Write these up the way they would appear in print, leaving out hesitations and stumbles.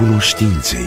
cunoștinței.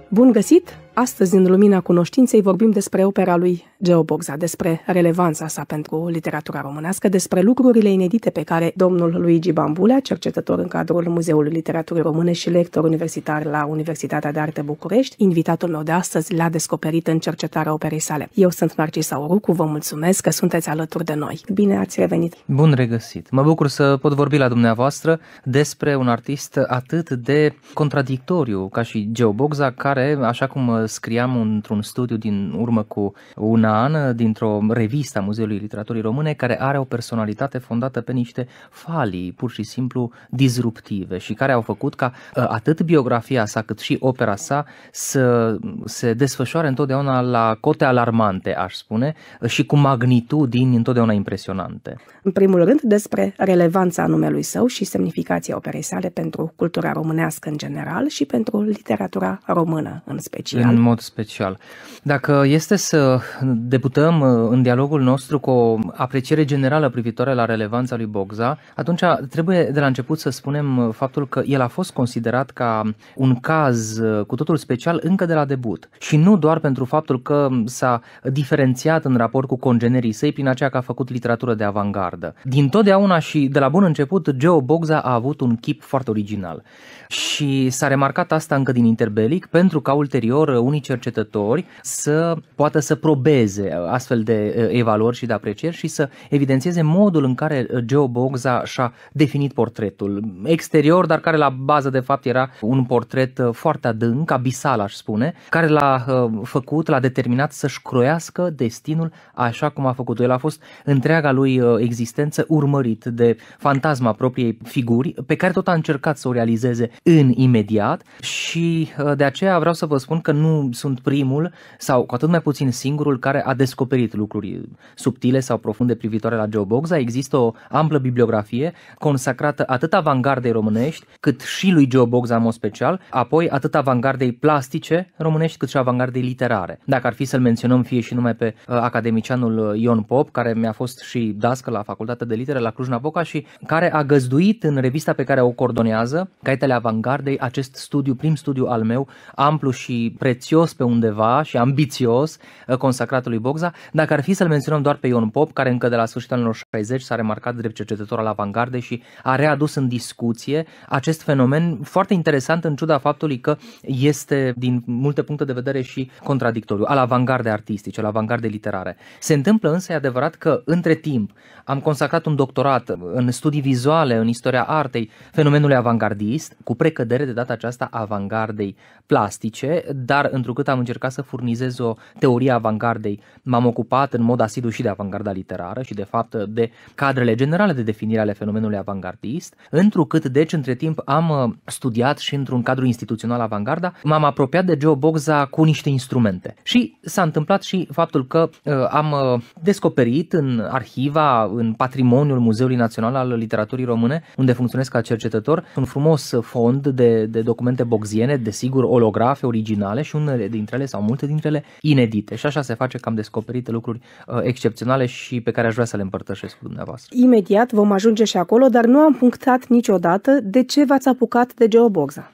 Bun găsit! Astăzi, în Lumina Cunoștinței, vorbim despre opera lui Geo Bogza, despre relevanța sa pentru literatura românească, despre lucrurile inedite pe care domnul Luigi Bambulea, cercetător în cadrul Muzeului Literaturii Române și lector universitar la Universitatea de Arte București, invitatul meu de astăzi, l-a descoperit în cercetarea operei sale. Eu sunt Narcisa Orucu, vă mulțumesc că sunteți alături de noi. Bine ați revenit! Bun regăsit! Mă bucur să pot vorbi la dumneavoastră despre un artist atât de contradictoriu ca și Geo Bogza, care, așa cum scriam într-un studiu din urmă cu un an, dintr-o revistă a Muzeului Literaturii Române, care are o personalitate fondată pe niște falii pur și simplu disruptive și care au făcut ca atât biografia sa cât și opera sa să se desfășoare întotdeauna la cote alarmante, aș spune, și cu magnitudini întotdeauna impresionante. În primul rând, despre relevanța numelui său și semnificația operei sale pentru cultura românească în general și pentru literatura română în special. În mod special. Dacă este să debutăm în dialogul nostru cu o apreciere generală privitoare la relevanța lui Bogza, atunci trebuie de la început să spunem faptul că el a fost considerat ca un caz cu totul special încă de la debut. Și nu doar pentru faptul că s-a diferențiat în raport cu congenerii săi prin aceea că a făcut literatură de avangardă. Din totdeauna și de la bun început, Geo Bogza a avut un chip foarte original. Și s-a remarcat asta încă din interbelic, pentru ca ulterior unii cercetători să poată să probeze astfel de evaluări și de aprecieri și să evidențieze modul în care Geo Bogza și-a definit portretul exterior, dar care la bază de fapt era un portret foarte adânc, abisal aș spune, care l-a făcut, l-a determinat să-și croiască destinul așa cum a făcut-o. El a fost întreaga lui existență urmărit de fantasma propriei figuri, pe care tot a încercat să o realizeze în imediat și de aceea vreau să vă spun că nu sunt primul sau cu atât mai puțin singurul care a descoperit lucruri subtile sau profunde privitoare la Geo Bogza. Există o amplă bibliografie consacrată atât avangardei românești, cât și lui Geo Bogza în mod special, apoi atât avangardei plastice românești, cât și avangardei literare. Dacă ar fi să-l menționăm fie și numai pe academicianul Ion Pop, care mi-a fost și dască la Facultatea de Litere la Cluj-Napoca și care a găzduit în revista pe care o coordonează, Caietele Avangardei, acest studiu, prim studiu al meu, amplu și prețios pe undeva și ambițios, consacrat lui Bogza. Dacă ar fi să-l menționăm doar pe Ion Pop, care încă de la sfârșitul anilor 60 s-a remarcat drept cercetător al avangardei și a readus în discuție acest fenomen foarte interesant în ciuda faptului că este din multe puncte de vedere și contradictoriu, al avangardei artistice, al avangardei literare. Se întâmplă însă, e adevărat că între timp am consacrat un doctorat în studii vizuale, în istoria artei, fenomenului avangardist, cu precădere de data aceasta avangardei plastice, dar întrucât am încercat să furnizez o teorie avangardei, m-am ocupat în mod asidu și de avangarda literară și de fapt de cadrele generale de definire ale fenomenului avangardist, întrucât deci între timp am studiat și într-un cadru instituțional avangarda, m-am apropiat de Geo Bogza cu niște instrumente. Și s-a întâmplat și faptul că am descoperit în arhiva, în patrimoniul Muzeului Național al Literaturii Române, unde funcționez ca cercetător, un frumos fond de documente bogziene, desigur olografe originale și unele dintre ele sau multe dintre ele inedite. Și așa se face că am descoperit lucruri excepționale și pe care aș vrea să le împărtășesc cu dumneavoastră. Imediat vom ajunge și acolo, dar nu am punctat niciodată de ce v-ați apucat de Geo Bogza.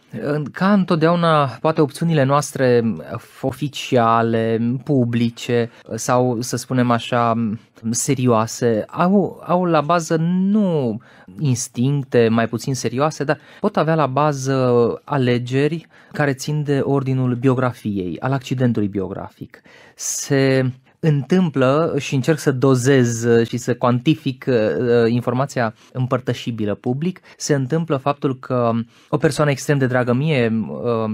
Ca întotdeauna, poate opțiunile noastre oficiale, publice sau, să spunem așa, serioase, au la bază nu instincte mai puțin serioase, dar pot avea la bază alegeri care țin de ordinul biografiei, al accidentului biografic. Se întâmplă, și încerc să dozez și să cuantific informația împărtășibilă public, se întâmplă faptul că o persoană extrem de dragă mie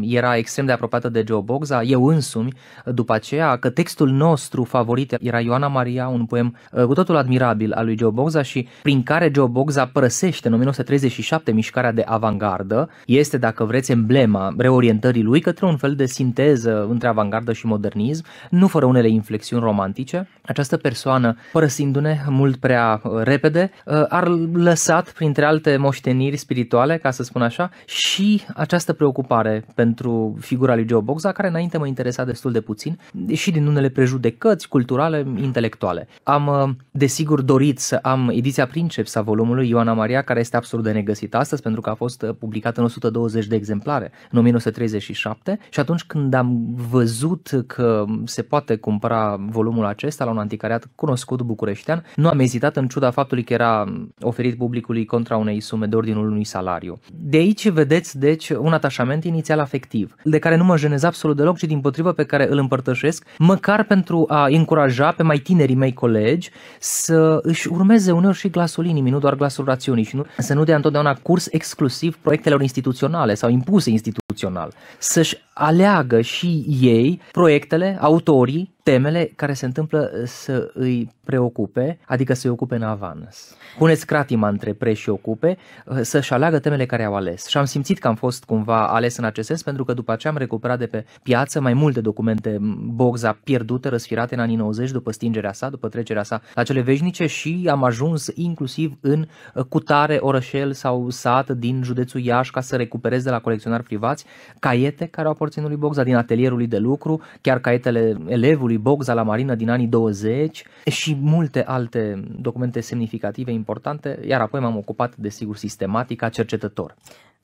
era extrem de apropiată de Geo Bogza, eu însumi, după aceea, că textul nostru favorit era Ioana Maria, un poem cu totul admirabil al lui Geo Bogza și prin care Geo Bogza părăsește în 1937 mișcarea de avangardă, este, dacă vreți, emblema reorientării lui către un fel de sinteză între avangardă și modernism, nu fără unele inflexiuni romane romantice. Această persoană, părăsindu-ne mult prea repede, a lăsat, printre alte moșteniri spirituale, ca să spun așa, și această preocupare pentru figura lui Geo Bogza, care înainte mă interesa destul de puțin, și din unele prejudecăți culturale, intelectuale. Am, desigur, dorit să am ediția Princeps a volumului Ioana Maria, care este absurd de negăsit astăzi, pentru că a fost publicată în 120 de exemplare în 1937, și atunci când am văzut că se poate cumpăra volumul acesta la un anticariat cunoscut bucureștean, nu am ezitat, în ciuda faptului că era oferit publicului contra unei sume de ordinul unui salariu. De aici vedeți, deci, un atașament inițial afectiv, de care nu mă jenez absolut deloc, ci dimpotrivă pe care îl împărtășesc, măcar pentru a încuraja pe mai tinerii mei colegi să își urmeze uneori și glasul inimii, nu doar glasul rațiunii, și să nu dea întotdeauna curs exclusiv proiectelor instituționale sau impuse instituțional. Să-și aleagă și ei proiectele, autorii, temele care se întâmplă să îi preocupe, adică să îi ocupe în avans. Puneți cratima între pre și ocupe, să-și aleagă temele care au ales. Și am simțit că am fost cumva ales în acest sens, pentru că după aceea am recuperat de pe piață mai multe documente Bogza pierdute, răsfirate în anii 90, după stingerea sa, după trecerea sa la cele veșnice, și am ajuns inclusiv în cutare orășel sau sat din județul Iași ca să recuperez de la colecționari privați caiete care au aparținut lui Bogza din atelierul lui de lucru, chiar caietele elevului Bogza la marină din anii 20 și multe alte documente semnificative, importante, iar apoi m-am ocupat, desigur, sistematic ca cercetător.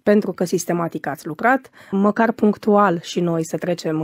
Pentru că sistematic ați lucrat, măcar punctual și noi să trecem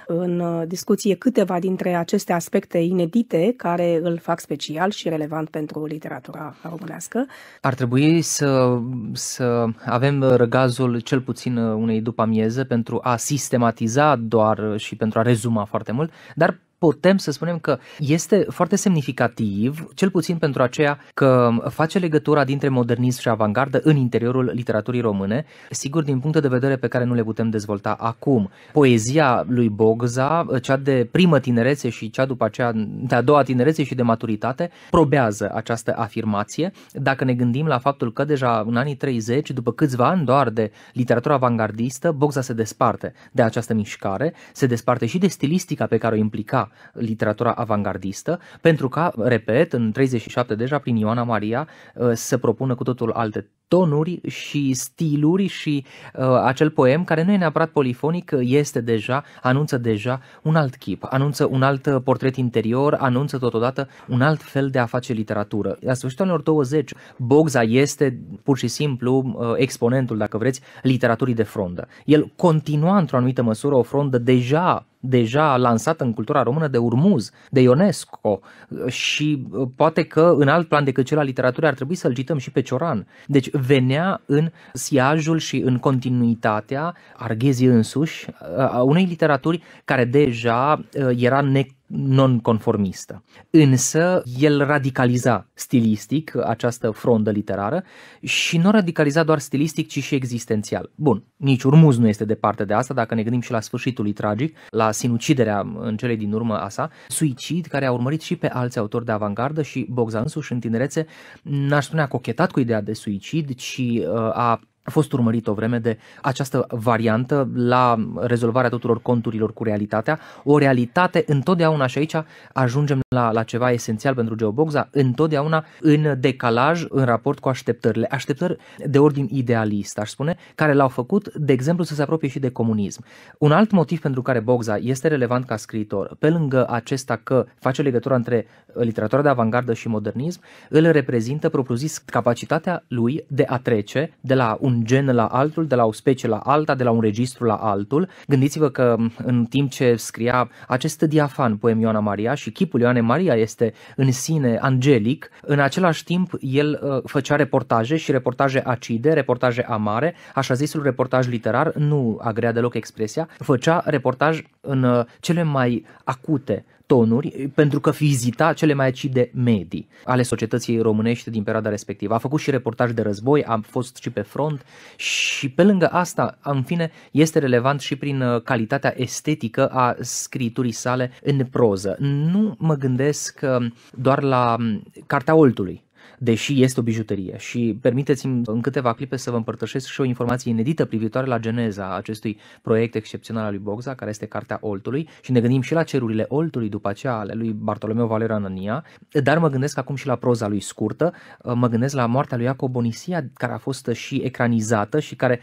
în discuție câteva dintre aceste aspecte inedite care îl fac special și relevant pentru literatura românească. Ar trebui să avem răgazul cel puțin unei după-amieze pentru a sistematiza doar și pentru a rezuma foarte mult, dar putem să spunem că este foarte semnificativ, cel puțin pentru aceea că face legătura dintre modernism și avangardă în interiorul literaturii române, sigur din puncte de vedere pe care nu le putem dezvolta acum. Poezia lui Bogza, cea de primă tinerețe și cea după aceea de a doua tinerețe și de maturitate, probează această afirmație. Dacă ne gândim la faptul că deja în anii 30, după câțiva ani doar de literatura avangardistă, Bogza se desparte de această mișcare, se desparte și de stilistica pe care o implica literatura avangardistă, pentru ca, repet, în 37 deja, prin Ioana Maria, să propună cu totul alte tonuri și stiluri și acel poem, care nu e neapărat polifonic, anunță deja un alt chip, anunță un alt portret interior, anunță totodată un alt fel de a face literatură. La sfârșitul anilor 20, Bogza este pur și simplu exponentul, dacă vreți, literaturii de frondă. El continua într-o anumită măsură o frondă deja lansată în cultura română de Urmuz, de Ionesco, și poate că în alt plan decât cel al literaturii ar trebui să-l cităm și pe Cioran. Deci venea în siajul și în continuitatea Arghezi însuși a unei literaturi care deja era non-conformistă. Însă el radicaliza stilistic această frondă literară și nu radicaliza doar stilistic, ci și existențial. Bun, nici Urmuz nu este departe de asta, dacă ne gândim și la sfârșitul lui tragic, la sinuciderea în cele din urmă a sa, suicid care a urmărit și pe alți autori de avangardă, și Bogza însuși în tinerețe n-aș spune a cochetat cu ideea de suicid, ci a fost urmărit o vreme de această variantă la rezolvarea tuturor conturilor cu realitatea, o realitate întotdeauna, și aici ajungem la ceva esențial pentru Geo Bogza, întotdeauna în decalaj în raport cu așteptări de ordin idealist, aș spune, care l-au făcut, de exemplu, să se apropie și de comunism. Un alt motiv pentru care Bogza este relevant ca scriitor, pe lângă acesta că face legătura între literatura de avangardă și modernism, îl reprezintă propriu-zis capacitatea lui de a trece de la un gen la altul, de la o specie la alta, de la un registru la altul. Gândiți-vă că în timp ce scria acest diafan poem Ioana Maria și chipul Ioanei Maria este în sine angelic, în același timp el făcea reportaje și reportaje acide, reportaje amare, așa zisul reportaj literar, nu agrea deloc expresia, făcea reportaj în cele mai acute tonuri, pentru că vizita cele mai acide medii ale societății românești din perioada respectivă. A făcut și reportaj de război, a fost și pe front și pe lângă asta, în fine, este relevant și prin calitatea estetică a scriturii sale în proză. Nu mă gândesc doar la Cartea Oltului, deși este o bijuterie. Și permiteți-mi în câteva clipe să vă împărtășesc și o informație inedită privitoare la geneza acestui proiect excepțional al lui Bogza, care este Cartea Oltului, și ne gândim și la cerurile Oltului după aceea ale lui Bartolomeu Valeriu Anania, dar mă gândesc acum și la proza lui scurtă, mă gândesc la moartea lui Iacob Bonisia, care a fost și ecranizată și care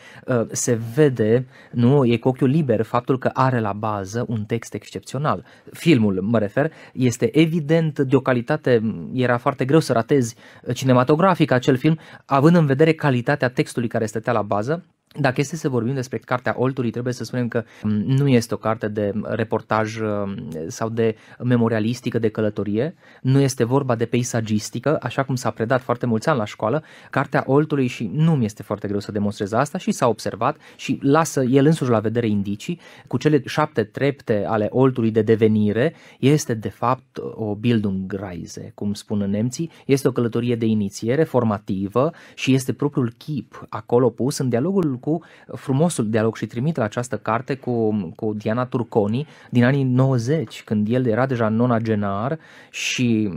se vede, nu, e cu ochiul liber faptul că are la bază un text excepțional. Filmul, mă refer, este evident de o calitate, era foarte greu să ratezi cinematografic acel film, având în vedere calitatea textului care stătea la bază. Dacă este să vorbim despre Cartea Oltului, trebuie să spunem că nu este o carte de reportaj sau de memorialistică de călătorie, nu este vorba de peisagistică, așa cum s-a predat foarte mulți ani la școală. Cartea Oltului, și nu mi este foarte greu să demonstrez asta, și s-a observat și lasă el însuși la vedere indicii, cu cele 7 trepte ale Oltului de devenire, este de fapt o Bildungsreise, cum spun nemții, este o călătorie de inițiere formativă și este propriul chip acolo pus în dialogul cu frumosul dialog, și trimit la această carte cu Diana Turconi din anii 90, când el era deja nonagenar și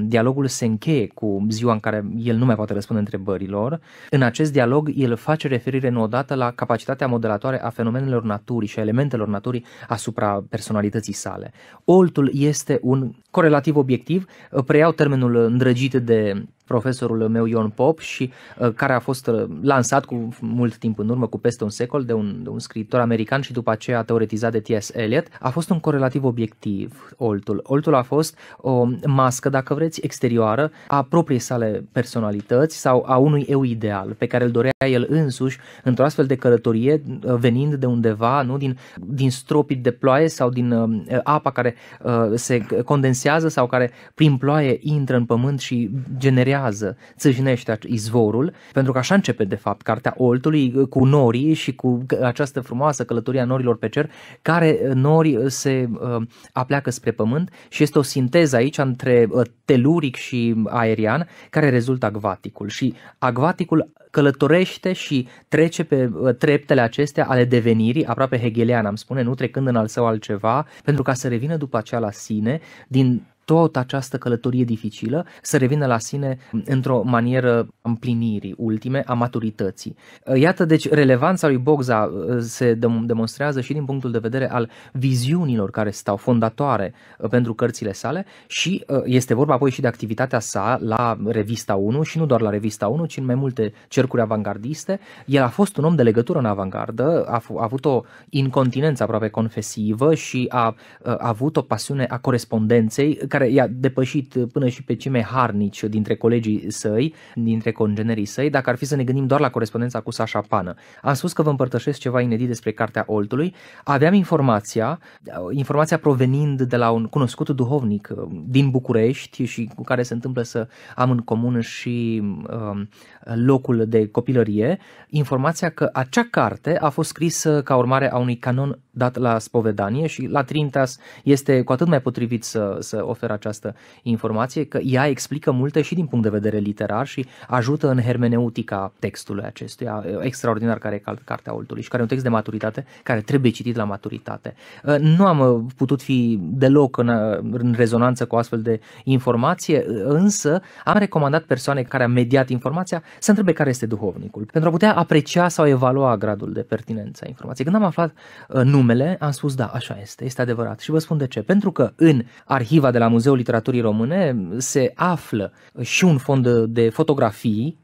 dialogul se încheie cu ziua în care el nu mai poate răspunde întrebărilor. În acest dialog el face referire nu odată la capacitatea modelatoare a fenomenelor naturii și a elementelor naturii asupra personalității sale. Oltul este un corelativ obiectiv, preiau termenul îndrăgit de profesorul meu Ion Pop și care a fost lansat cu mult timp în urmă, cu peste un secol, de un scriitor american și după aceea teoretizat de T.S. Eliot. A fost un corelativ obiectiv, Oltul. Oltul a fost o mască, dacă vreți, exterioară a propriei sale personalități sau a unui eu ideal pe care îl dorea el însuși într-o astfel de călătorie, venind de undeva, nu, din stropii de ploaie sau din apa care se condensează sau care prin ploaie intră în pământ și generează, țâșnește izvorul, pentru că așa începe de fapt Cartea Oltului, cu norii și cu această frumoasă călătorie a norilor pe cer, care nori se apleacă spre pământ și este o sinteză aici între teluric și aerian, care rezultă acvaticul, și acvaticul călătorește și trece pe treptele acestea ale devenirii, aproape hegelian am spune, nu trecând în al său altceva, pentru ca să revină după aceea la sine, din tot această călătorie dificilă, să revină la sine într-o manieră împlinirii ultime, a maturității. Iată, deci, relevanța lui Bogza se demonstrează și din punctul de vedere al viziunilor care stau fondatoare pentru cărțile sale, și este vorba apoi și de activitatea sa la Revista 1, și nu doar la Revista 1, ci în mai multe cercuri avangardiste. El a fost un om de legătură în avangardă, a avut o incontinență aproape confesivă și a avut o pasiune a corespondenței, care i-a depășit până și pe cei mai harnici dintre colegii săi, dintre congenerii săi, dacă ar fi să ne gândim doar la corespondența cu Sașa Pană. Am spus că vă împărtășesc ceva inedit despre Cartea Oltului. Aveam informația provenind de la un cunoscut duhovnic din București și cu care se întâmplă să am în comun și locul de copilărie, informația că acea carte a fost scrisă ca urmare a unui canon dat la spovedanie, și la Trinitas este cu atât mai potrivit să oferă această informație, că ea explică multe și din punct de vedere literar și ajută în hermeneutica textului acestuia, extraordinar, care e Cartea Oltului și care e un text de maturitate, care trebuie citit la maturitate. Nu am putut fi deloc în rezonanță cu astfel de informație, însă am recomandat persoane care au mediat informația să întrebe care este duhovnicul, pentru a putea aprecia sau evalua gradul de pertinență a informației. Când am aflat numele, am spus da, așa este adevărat, și vă spun de ce. Pentru că în arhiva de la Muzeul Literaturii Române se află și un fond de fotografii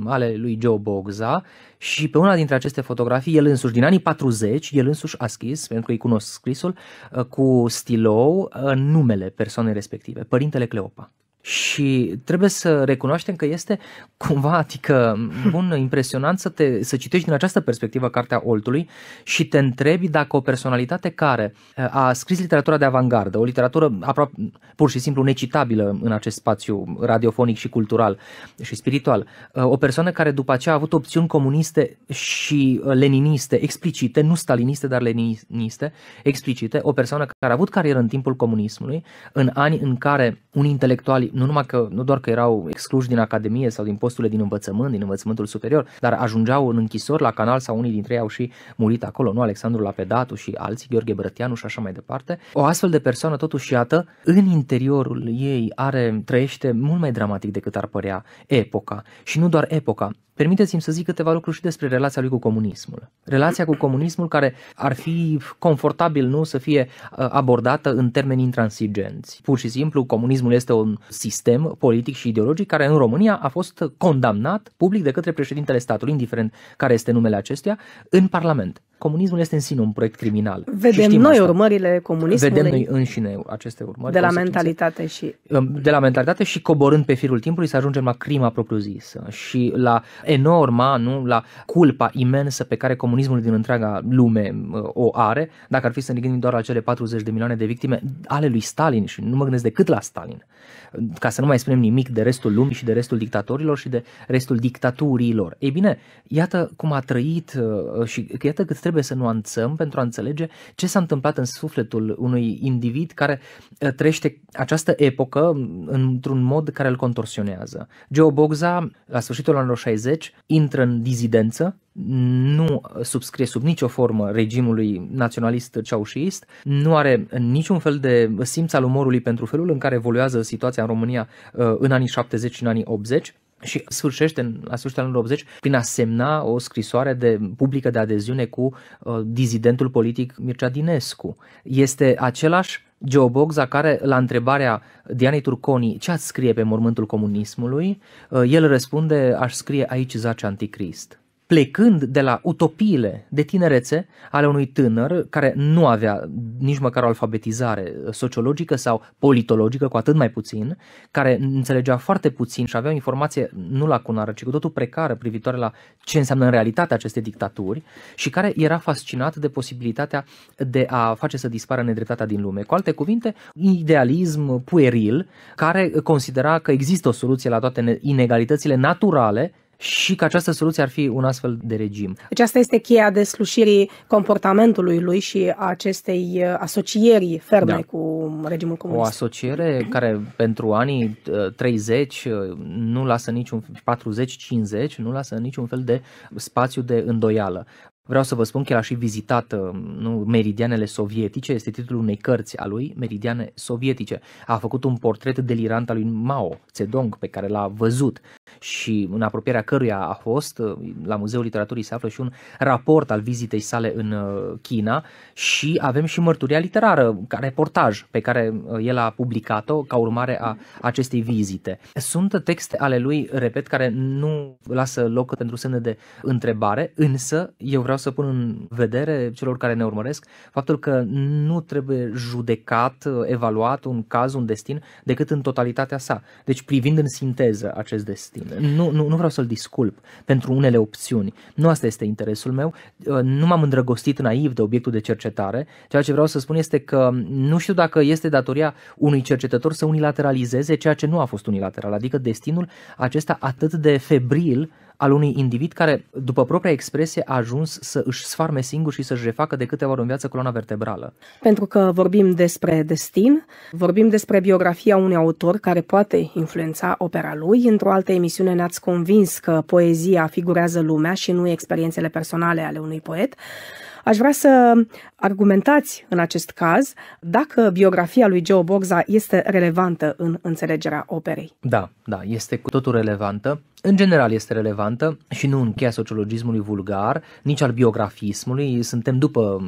ale lui Joe Bogza, și pe una dintre aceste fotografii, el însuși, din anii 40, el însuși a scris, pentru că îi cunosc scrisul, cu stilou numele persoanei respective, Părintele Cleopa. Și trebuie să recunoaștem că este cumva, adică, impresionant să citești din această perspectivă Cartea Oltului și te întrebi dacă o personalitate care a scris literatura de avangardă, o literatură aproape pur și simplu necitabilă în acest spațiu radiofonic și cultural și spiritual, o persoană care după aceea a avut opțiuni comuniste și leniniste explicite, nu staliniste, dar leniniste explicite, o persoană care a avut carieră în timpul comunismului, în ani în care unii intelectuali nu numai că, nu doar că erau excluși din academie sau din posturile din învățământ, din învățământul superior, dar ajungeau în închisori la Canal sau unii dintre ei au și murit acolo, nu? Alexandru Lapedatu și alții, Gheorghe Brătianu și așa mai departe. O astfel de persoană, totuși, iată, în interiorul ei trăiește mult mai dramatic decât ar părea epoca. Și nu doar epoca. Permiteți-mi să zic câteva lucruri și despre relația lui cu comunismul. Relația cu comunismul care ar fi confortabil, nu, să fie abordată în termeni intransigenți. Pur și simplu, comunismul este un sistem politic și ideologic care în România a fost condamnat public de către președintele statului, indiferent care este numele acestuia, în Parlament. Comunismul este în sine un proiect criminal. Vedem noi urmările comunismului. Vedem noi înșine aceste urmări. De la mentalitate și... De la mentalitate și coborând pe firul timpului să ajungem la crima propriu-zisă și la enorma, nu, la culpa imensă pe care comunismul din întreaga lume o are, dacă ar fi să ne gândim doar la cele 40 de milioane de victime ale lui Stalin, și nu mă gândesc decât la Stalin, ca să nu mai spunem nimic de restul lumii și de restul dictatorilor și de restul dictaturilor. Ei bine, iată cum a trăit și iată cât trebuie să nuanțăm pentru a înțelege ce s-a întâmplat în sufletul unui individ care trăiește această epocă într-un mod care îl contorsionează. Geo Bogza, la sfârșitul anilor 60, intră în dizidență, nu subscrie sub nicio formă regimului naționalist ceaușist, nu are niciun fel de simț al umorului pentru felul în care evoluează situația în România în anii 70 și în anii 80 și sfârșește la sfârșitul anilor 80 prin a semna o scrisoare publică de adeziune cu dizidentul politic Mircea Dinescu. Este același Geo Bogza care, la întrebarea Dianei Turconi ce ați scrie pe mormântul comunismului, el răspunde: aș scrie aici zace anticrist. Plecând de la utopiile de tinerețe ale unui tânăr care nu avea nici măcar o alfabetizare sociologică sau politologică, cu atât mai puțin, care înțelegea foarte puțin și avea o informație nu lacunară, ci cu totul precară privitoare la ce înseamnă în realitate aceste dictaturi și care era fascinat de posibilitatea de a face să dispară nedreptatea din lume. Cu alte cuvinte, idealism pueril care considera că există o soluție la toate inegalitățile naturale și că această soluție ar fi un astfel de regim. Deci asta este cheia deslușirii comportamentului lui și a acestei asocieri ferme cu regimul comunist. O asociere care pentru anii 30 nu lasă niciun 40-50, nu lasă niciun fel de spațiu de îndoială. Vreau să vă spun că el a și vizitat meridianele sovietice, este titlul unei cărți a lui, Meridiane sovietice. A făcut un portret delirant al lui Mao Zedong pe care l-a văzut și în apropierea căruia a fost, la Muzeul Literaturii se află și un raport al vizitei sale în China și avem și mărturia literară, ca reportaj pe care el a publicat-o ca urmare a acestei vizite. Sunt texte ale lui, repet, care nu lasă loc pentru semne de întrebare, însă eu vreau să pun în vedere celor care ne urmăresc faptul că nu trebuie judecat, evaluat un caz, un destin, decât în totalitatea sa. Deci privind în sinteză acest destin. Nu vreau să-l disculp pentru unele opțiuni. Nu asta este interesul meu. Nu m-am îndrăgostit naiv de obiectul de cercetare. Ceea ce vreau să spun este că nu știu dacă este datoria unui cercetător să unilateralizeze ceea ce nu a fost unilateral, adică destinul acesta atât de febril al unui individ care, după propria expresie, a ajuns să își sfarme singur și să-și refacă de câteva ori în viață coloana vertebrală. Pentru că vorbim despre destin, vorbim despre biografia unui autor care poate influența opera lui. Într-o altă emisiune ne-ați convins că poezia figurează lumea și nu experiențele personale ale unui poet. Aș vrea să argumentați în acest caz dacă biografia lui Geo Bogza este relevantă în înțelegerea operei. Da, este cu totul relevantă. În general este relevantă și nu în cheia sociologismului vulgar, nici al biografismului. Suntem după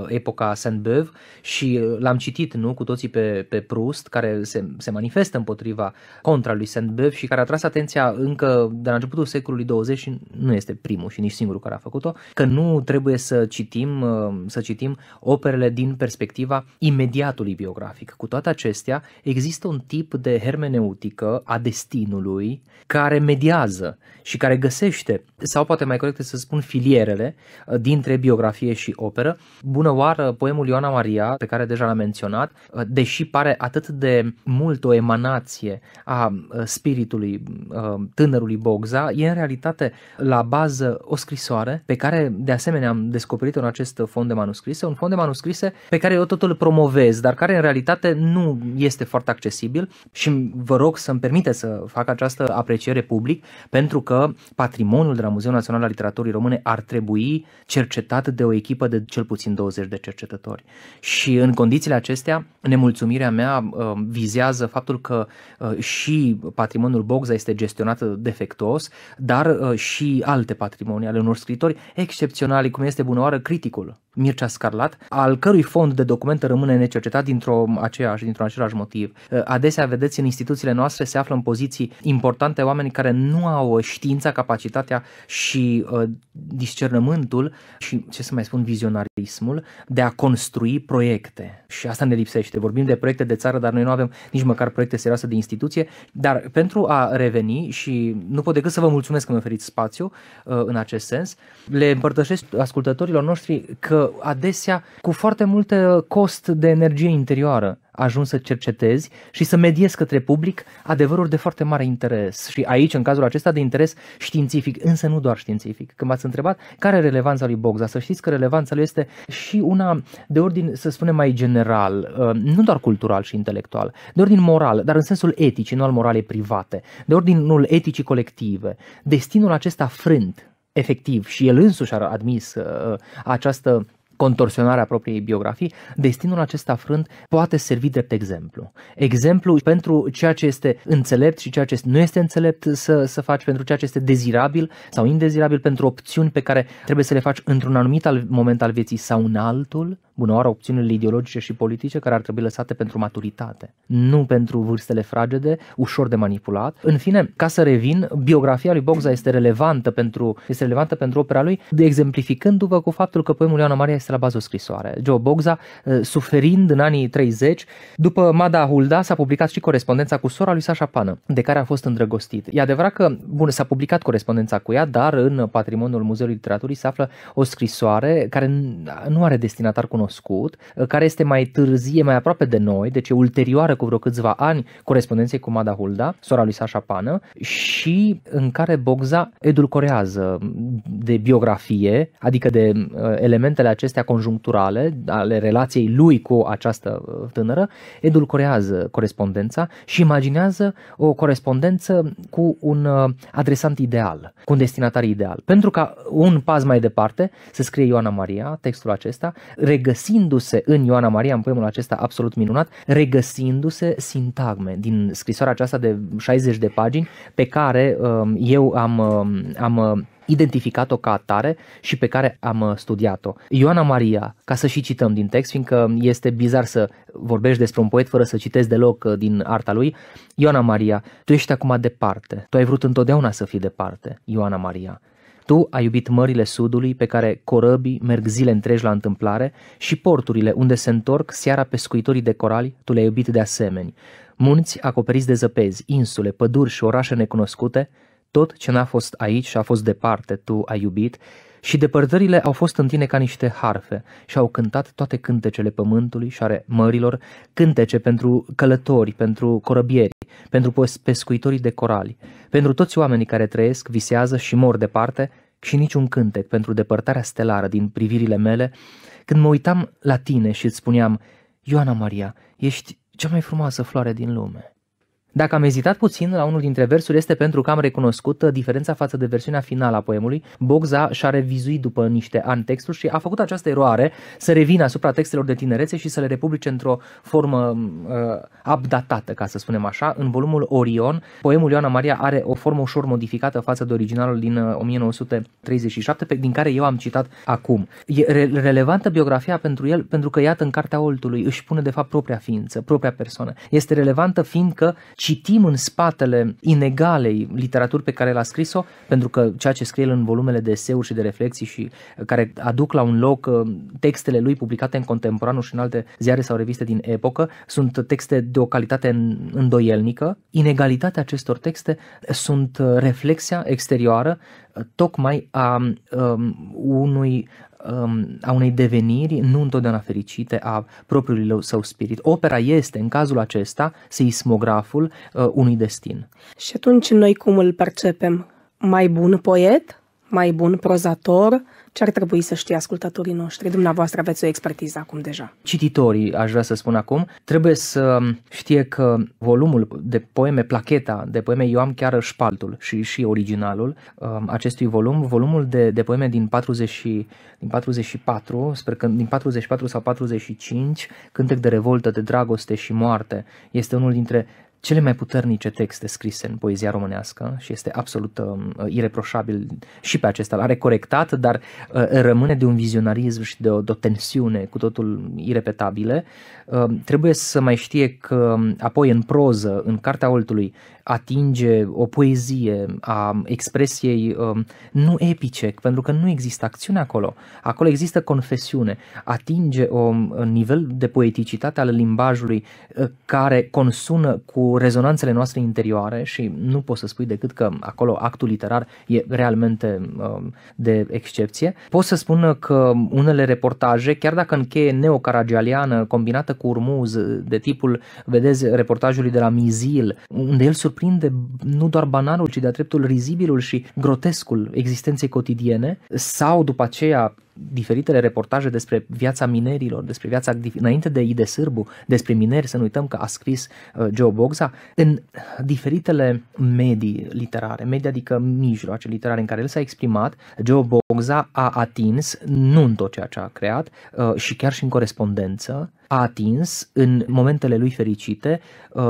epoca Sainte-Beuve și l-am citit, nu, cu toții pe Proust, care se manifestă împotriva contra lui Sainte-Beuve și care a tras atenția încă de la începutul secolului 20 și nu este primul și nici singurul care a făcut-o, că nu trebuie să citim operele din perspectiva imediatului biografic. Cu toate acestea, există un tip de hermeneutică a destinului care mediază liază și care găsește, sau poate mai corect să spun filierele dintre biografie și operă. Bună oară, poemul Ioana Maria, pe care deja l-am menționat, deși pare atât de mult o emanație a spiritului tânărului Bogza, e în realitate la bază o scrisoare pe care de asemenea am descoperit în acest fond de manuscrise, un fond de manuscrise pe care eu tot îl promovez, dar care în realitate nu este foarte accesibil și vă rog să-mi permite să fac această apreciere public, pentru că patrimoniul de la Muzeul Național al Literaturii Române ar trebui cercetat de o echipă de cel puțin 20 de cercetători. Și în condițiile acestea, nemulțumirea mea vizează faptul că și patrimoniul Bogza este gestionat defectuos, dar și alte patrimonii ale unor scriitori excepționali, cum este bună oară criticul Mircea Scarlat, al cărui fond de documente rămâne necercetat dintr-un același motiv. Adesea, vedeți, în instituțiile noastre se află în poziții importante oameni care nu au știința, capacitatea și discernământul și, ce să mai spun, vizionarismul de a construi proiecte. Și asta ne lipsește. Vorbim de proiecte de țară, dar noi nu avem nici măcar proiecte serioase de instituție. Dar pentru a reveni, și nu pot decât să vă mulțumesc că mi-a oferit spațiu în acest sens, le împărtășesc ascultătorilor noștri că adesea, cu foarte mult cost de energie interioară, ajung să cercetezi și să mediezi către public adevăruri de foarte mare interes. Și aici, în cazul acesta, de interes științific, însă nu doar științific. Când m-ați întrebat care e relevanța lui Bogza, să știți că relevanța lui este și una de ordin, să spunem, mai general, nu doar cultural și intelectual, de ordin moral, dar în sensul eticii, nu al moralei private, de ordinul eticii colective. Destinul acesta frânt, efectiv, și el însuși a admis această contorsionarea propriei biografii, destinul acesta frânt poate servi drept exemplu. Exemplu pentru ceea ce este înțelept și ceea ce nu este înțelept să faci, pentru ceea ce este dezirabil sau indezirabil, pentru opțiuni pe care trebuie să le faci într-un anumit moment al vieții sau în altul, bună oară, opțiunile ideologice și politice care ar trebui lăsate pentru maturitate, nu pentru vârstele fragede, ușor de manipulat. În fine, ca să revin, biografia lui Bogza este relevantă pentru opera lui, exemplificându-vă cu faptul că poemul Ioana Maria este la bază o scrisoare. Joe Bogza, suferind în anii 30, după Mada Hulda, s-a publicat și corespondența cu sora lui Sașa Pană, de care a fost îndrăgostit. E adevărat că, s-a publicat corespondența cu ea, dar în patrimoniul Muzeului Literaturii se află o scrisoare care nu are destinatar cunoscut, care este mai târzie, mai aproape de noi, deci e ulterioară cu vreo câțiva ani corespondenței cu Mada Hulda, sora lui Sașa Pană, și în care Bogza edulcorează de biografie, adică de elementele acestea conjuncturale ale relației lui cu această tânără, edulcorează corespondența și imaginează o corespondență cu un adresant ideal, cu un destinatar ideal. Pentru ca un pas mai departe să scrie Ioana Maria, textul acesta, regăsindu-se în Ioana Maria, în poemul acesta absolut minunat, regăsindu-se sintagme din scrisoarea aceasta de 60 de pagini pe care eu am identificat-o ca atare și pe care am studiat-o. Ioana Maria, ca să și cităm din text, fiindcă este bizar să vorbești despre un poet fără să citezi deloc din arta lui. Ioana Maria, tu ești acum departe, tu ai vrut întotdeauna să fii departe, Ioana Maria. Tu ai iubit mările sudului pe care corăbii merg zile întregi la întâmplare și porturile unde se întorc seara pescuitorii de corali, tu le-ai iubit de asemenea. Munți acoperiți de zăpezi, insule, păduri și orașe necunoscute, tot ce n-a fost aici și a fost departe, tu ai iubit, și depărtările au fost în tine ca niște harfe și au cântat toate cântecele pământului și ale mărilor, cântece pentru călători, pentru corăbieri, pentru pescuitorii de corali, pentru toți oamenii care trăiesc, visează și mor departe, și niciun cântec pentru depărtarea stelară din privirile mele, când mă uitam la tine și îți spuneam: Ioana Maria, ești cea mai frumoasă floare din lume. Dacă am ezitat puțin la unul dintre versuri, este pentru că am recunoscut diferența față de versiunea finală a poemului. Bogza și-a revizuit după niște ani textul și a făcut această eroare să revină asupra textelor de tinerețe și să le republice într-o formă updatată, ca să spunem așa. În volumul Orion, poemul Ioana Maria are o formă ușor modificată față de originalul din 1937, din care eu am citat acum. E relevantă biografia pentru el, pentru că, iată, în Cartea Oltului își pune de fapt propria ființă, propria persoană. Este relevantă fiindcă citim în spatele inegalei literaturi pe care l-a scris-o, pentru că ceea ce scrie el în volumele de eseuri și de reflexii și care aduc la un loc textele lui publicate în Contemporanul și în alte ziare sau reviste din epocă, sunt texte de o calitate îndoielnică. Inegalitatea acestor texte sunt reflexia exterioară tocmai a unei deveniri nu întotdeauna fericite a propriului său spirit. Opera este, în cazul acesta, seismograful unui destin. Și atunci noi cum îl percepem? Mai bun poet? Mai bun prozator? Ce ar trebui să știe ascultătorii noștri? Dumneavoastră aveți o expertiză acum deja. Cititorii, aș vrea să spun acum, trebuie să știe că volumul de poeme, placheta de poeme, eu am chiar șpaltul și originalul acestui volumul de poeme din 44, sper că din 44 sau 45, Cântec de revoltă, de dragoste și moarte, este unul dintre cele mai puternice texte scrise în poezia românească și este absolut ireproșabil și pe acesta. L-are corectat, dar rămâne de un vizionarism și de o tensiune cu totul irepetabile. Trebuie să mai știe că apoi în proză, în Cartea Oltului, atinge o poezie a expresiei nu epice, pentru că nu există acțiune acolo. Acolo există confesiune. Atinge un nivel de poeticitate al limbajului care consună cu rezonanțele noastre interioare și nu poți să spui decât că acolo actul literar e realmente de excepție. Pot să spun că unele reportaje, chiar dacă încheie neo-caragialiană combinată cu urmuz, de tipul, vedeți, reportajului de la Mizil, unde el surprinde nu doar banalul, ci de-a dreptul rizibilul și grotescul existenței cotidiene, sau după aceea diferitele reportaje despre viața minerilor, despre viața înainte de Ide Sârbu, despre mineri, să nu uităm că a scris Geo Bogza, în diferitele medii literare, medii adică mijloace literare în care el s-a exprimat, Geo Bogza a atins, nu în tot ceea ce a creat, și chiar și în corespondență, a atins în momentele lui fericite,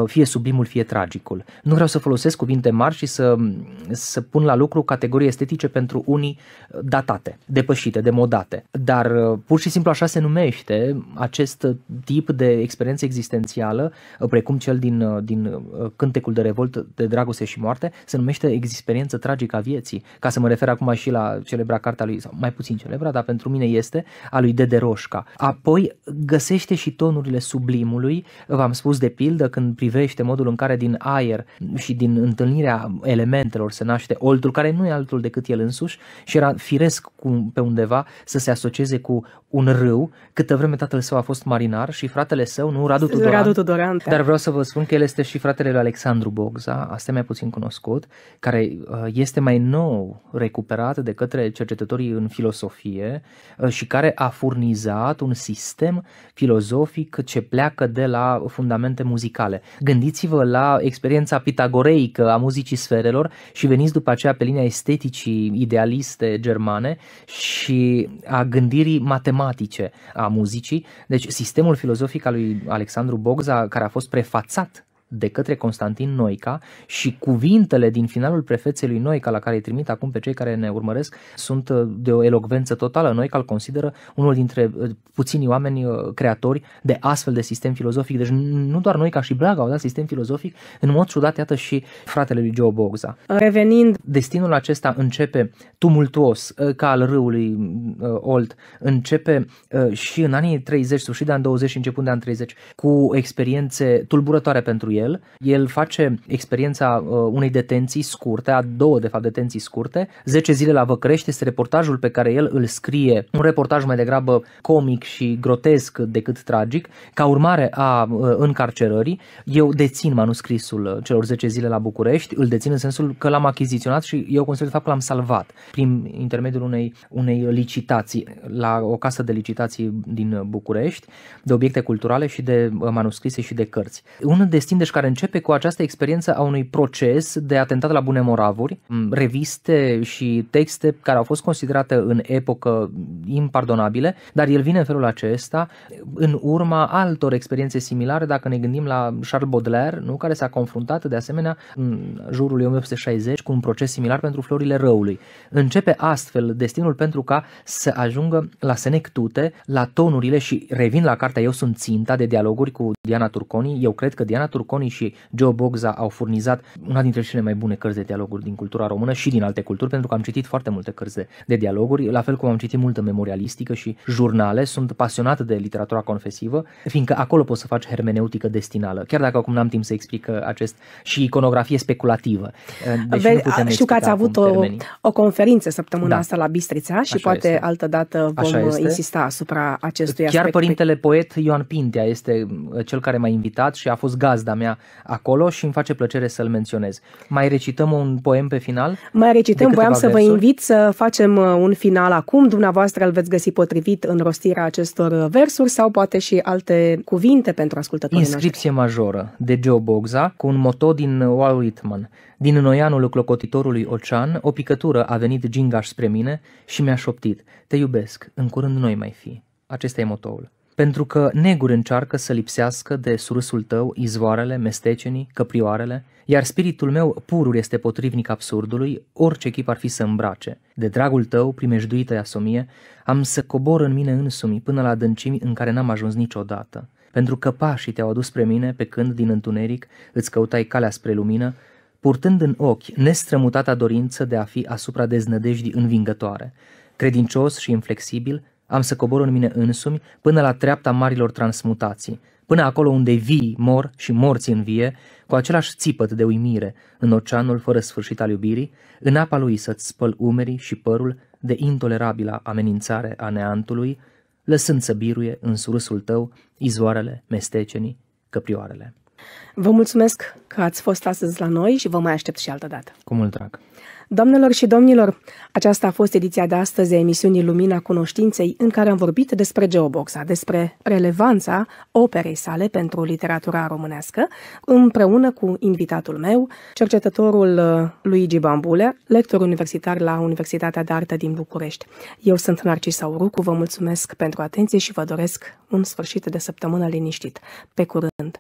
fie sublimul, fie tragicul. Nu vreau să folosesc cuvinte mari și să pun la lucru categorii estetice pentru unii datate, depășite, demodate, dar pur și simplu așa se numește acest tip de experiență existențială, precum cel din Cântecul de revoltă, de dragoste și moarte, se numește experiență tragică a vieții, ca să mă refer acum și la celebra cartea lui, sau mai puțin celebra, dar pentru mine este, a lui Dede Roșca. Apoi găsește și tonurile sublimului, v-am spus de pildă când privește modul în care din aer și din întâlnirea elementelor se naște Oltul, care nu e altul decât el însuși și era firesc pe undeva să se asocieze cu un râu, câtă vreme tatăl său a fost marinar și fratele său, nu, Radu Tudoran, dar vreau să vă spun că el este și fratele lui Alexandru Bogza, asta e mai puțin cunoscut, care este mai nou recuperat de către cercetătorii în filosofie și care a furnizat un sistem filozofic ce pleacă de la fundamente muzicale. Gândiți-vă la experiența pitagoreică a muzicii sferelor și veniți după aceea pe linia esteticii idealiste germane și a gândirii matematice a muzicii. Deci sistemul filozofic al lui Alexandru Bogza, care a fost prefațat de către Constantin Noica, și cuvintele din finalul prefeței lui Noica, la care îi trimit acum pe cei care ne urmăresc, sunt de o elocvență totală. Noica îl consideră unul dintre puținii oameni creatori de astfel de sistem filozofic. Deci nu doar Noica, și Blaga au dat sistem filozofic, în mod ciudat, iată și fratele lui Geo Bogza. Revenind, destinul acesta începe tumultuos, ca al râului Olt, începe și în anii 30, sfârșit de ani 20 și începând de ani 30, cu experiențe tulburătoare pentru el. El face experiența unei detenții scurte, a două de fapt detenții scurte, 10 zile la Văcărești, este reportajul pe care el îl scrie, un reportaj mai degrabă comic și grotesc decât tragic. Ca urmare a încarcerării, eu dețin manuscrisul celor 10 zile la București, îl dețin în sensul că l-am achiziționat și eu consider de fapt că l-am salvat prin intermediul unei licitații la o casă de licitații din București, de obiecte culturale și de manuscrise și de cărți. Un destin deci care începe cu această experiență a unui proces de atentat la bune moravuri, reviste și texte care au fost considerate în epocă impardonabile, dar el vine în felul acesta în urma altor experiențe similare, dacă ne gândim la Charles Baudelaire, nu, care s-a confruntat de asemenea în jurul lui 1860 cu un proces similar pentru Florile Răului. Începe astfel destinul pentru ca să ajungă la senectute, la tonurile, și revin la cartea Eu sunt ținta, de dialoguri cu Diana Turconi. Eu cred că Diana Turconi Marconi și Geo Bogza au furnizat una dintre cele mai bune cărți de dialoguri din cultura română și din alte culturi, pentru că am citit foarte multe cărți de dialoguri, la fel cum am citit multă memorialistică și jurnale. Sunt pasionat de literatura confesivă, fiindcă acolo poți să faci hermeneutică destinală, chiar dacă acum n-am timp să explic acest și iconografie speculativă. Știu că ați avut o conferință săptămâna asta la Bistrița și Așa poate este. altădată vom insista asupra acestui aspect. Chiar părintele poet Ioan Pintea este cel care m-a invitat și a fost gazda mea acolo și îmi face plăcere să-l menționez. Mai recităm un poem pe final? Mai recităm, voiam să vă invit să facem un final acum. Dumneavoastră îl veți găsi potrivit în rostirea acestor versuri sau poate și alte cuvinte pentru ascultătorii noștri. Inscripție majoră de Geo Bogza cu un moto din Walt Whitman. Din noianul clocotitorului ocean, o picătură a venit gingaș spre mine și mi-a șoptit: te iubesc, în curând noi mai fi. Acesta e motoul. Pentru că neguri încearcă să lipsească de surâsul tău izvoarele, mestecenii, căprioarele, iar spiritul meu purul este potrivnic absurdului, orice chip ar fi să îmbrace. De dragul tău, primejduită iasomie, am să cobor în mine însumi până la adâncimi în care n-am ajuns niciodată. Pentru că pașii te-au adus spre mine pe când din întuneric îți căutai calea spre lumină, purtând în ochi nestrămutata dorință de a fi asupra deznădejdii învingătoare. Credincios și inflexibil, am să cobor în mine însumi până la treapta marilor transmutații, până acolo unde vii mor și morți învie, cu același țipăt de uimire, în oceanul fără sfârșit al iubirii, în apa lui să-ți spăl umerii și părul de intolerabila amenințare a neantului, lăsând să biruie în surâsul tău izvoarele, mestecenii, căprioarele. Vă mulțumesc că ați fost astăzi la noi și vă mai aștept și altă dată. Cu mult drag! Doamnelor și domnilor, aceasta a fost ediția de astăzi a emisiunii Lumina Cunoștinței, în care am vorbit despre Geo Bogza, despre relevanța operei sale pentru literatura românească, împreună cu invitatul meu, cercetătorul Luigi Bambulea, lector universitar la Universitatea de Artă din București. Eu sunt Narcisa Urucu, vă mulțumesc pentru atenție și vă doresc un sfârșit de săptămână liniștit. Pe curând!